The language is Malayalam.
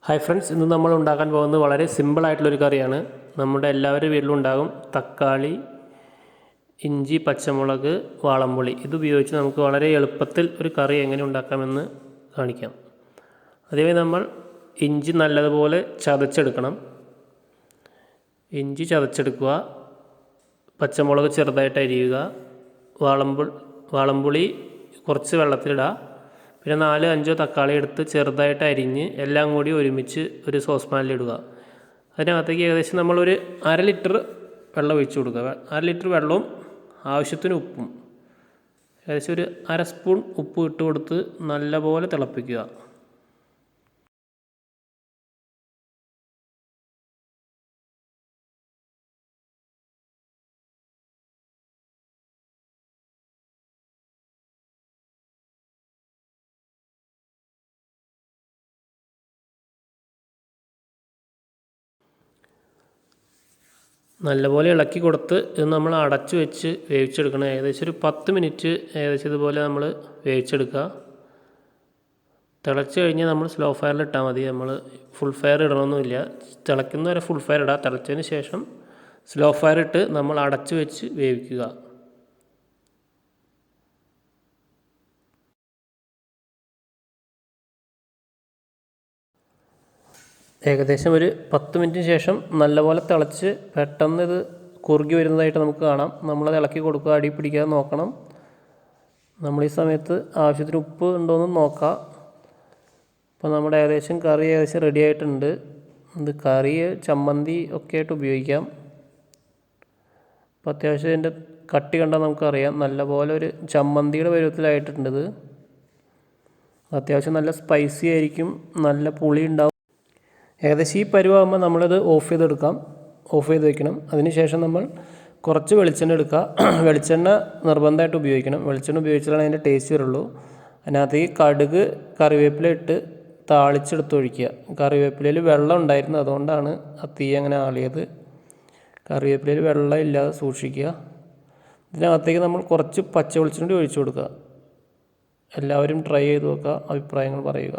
ഹായ് ഫ്രണ്ട്സ്, ഇന്ന് നമ്മൾ ഉണ്ടാക്കാൻ പോകുന്നത് വളരെ സിമ്പിളായിട്ടുള്ളൊരു കറിയാണ്. നമ്മുടെ എല്ലാവരുടെ വീട്ടിലും ഉണ്ടാകും. തക്കാളി, ഇഞ്ചി, പച്ചമുളക്, വാളംപുളി ഇതുപയോഗിച്ച് നമുക്ക് വളരെ എളുപ്പത്തിൽ ഒരു കറി എങ്ങനെ ഉണ്ടാക്കാമെന്ന് കാണിക്കാം. അതേപോലെ നമ്മൾ ഇഞ്ചി നല്ലതുപോലെ ചതച്ചെടുക്കണം. ഇഞ്ചി ചതച്ചെടുക്കുക. പച്ചമുളക് ചെറുതായിട്ട് അരിയുക. വാളംപുളി കുറച്ച് വെള്ളത്തിലിടുക. പിന്നെ 4-5 തക്കാളി എടുത്ത് ചെറുതായിട്ട് അരിഞ്ഞ് എല്ലാം കൂടി ഒരുമിച്ച് ഒരു സോസ് പാനിലിടുക. അതിനകത്തേക്ക് ഏകദേശം നമ്മളൊരു 1/2 ലിറ്റർ വെള്ളം ഒഴിച്ച് കൊടുക്കുക. 1/2 ലിറ്റർ വെള്ളവും ആവശ്യത്തിന് ഉപ്പും, ഏകദേശം ഒരു 1/2 സ്പൂൺ ഉപ്പ് ഇട്ട് കൊടുത്ത് നല്ലപോലെ തിളപ്പിക്കുക. നല്ലപോലെ ഇളക്കി കൊടുത്ത് ഇത് നമ്മൾ അടച്ചു വെച്ച് വേവിച്ചെടുക്കണം. ഏകദേശം ഒരു 10 മിനിറ്റ് ഇതുപോലെ നമ്മൾ വേവിച്ചെടുക്കുക. തിളച്ച് കഴിഞ്ഞാൽ നമ്മൾ സ്ലോ ഫയറിൽ ഇട്ടാൽ മതി. നമ്മൾ ഫുൾ ഫയർ ഇടണമെന്നില്ല. തിളയ്ക്കുന്ന വരെ ഫുൾ ഫയർ ഇടുക. തിളച്ചതിന് ശേഷം സ്ലോ ഫയർ ഇട്ട് നമ്മൾ അടച്ചു വെച്ച് വേവിക്കുക. ഏകദേശം ഒരു 10 മിനിറ്റിന് ശേഷം നല്ലപോലെ തിളച്ച് പെട്ടെന്ന് ഇത് കുറുകി വരുന്നതായിട്ട് നമുക്ക് കാണാം. നമ്മളത് ഇളക്കി കൊടുക്കുക, അടി പിടിക്കാതെ നോക്കണം. നമ്മൾ ഈ സമയത്ത് ആവശ്യത്തിന് ഉപ്പ് ഉണ്ടോയെന്ന് നോക്കാം. അപ്പോൾ നമ്മുടെ കറി ഏകദേശം റെഡി ആയിട്ടുണ്ട്. ഇത് കറി ചമ്മന്തി ഒക്കെ ആയിട്ട് ഉപയോഗിക്കാം. അപ്പോൾ അത്യാവശ്യം ഇതിൻ്റെ കട്ടി കണ്ടാൽ നമുക്കറിയാം. നല്ലപോലെ ഒരു ചമ്മന്തിയുടെ പരുവത്തിലായിട്ടുണ്ട്. ഇത് അത്യാവശ്യം നല്ല സ്പൈസി ആയിരിക്കും, നല്ല പുളി ഉണ്ടാവും. ഏകദേശം ഈ പരുവാകുമ്പോൾ നമ്മളിത് ഓഫ് ചെയ്ത് വെക്കണം. അതിനുശേഷം നമ്മൾ കുറച്ച് വെളിച്ചെണ്ണ എടുക്കുക. വെളിച്ചെണ്ണ നിർബന്ധമായിട്ട് ഉപയോഗിക്കണം. വെളിച്ചെണ്ണ ഉപയോഗിച്ചാലാണ് അതിൻ്റെ ടേസ്റ്റ് വരുള്ളൂ. അതിനകത്തേക്ക് കടുക്, കറിവേപ്പില ഇട്ട് താളിച്ചെടുത്ത് ഒഴിക്കുക. കറിവേപ്പിലയിൽ വെള്ളം ഉണ്ടായിരുന്നു, അതുകൊണ്ടാണ് ആ തീ അങ്ങനെ ആളിയത്. കറിവേപ്പിലയിൽ വെള്ളം ഇല്ലാതെ സൂക്ഷിക്കുക. ഇതിനകത്തേക്ക് നമ്മൾ കുറച്ച് പച്ച വെളിച്ചെണ്ണ ഒഴിച്ചു കൊടുക്കുക. എല്ലാവരും ട്രൈ ചെയ്ത് നോക്കുക, അഭിപ്രായങ്ങൾ പറയുക.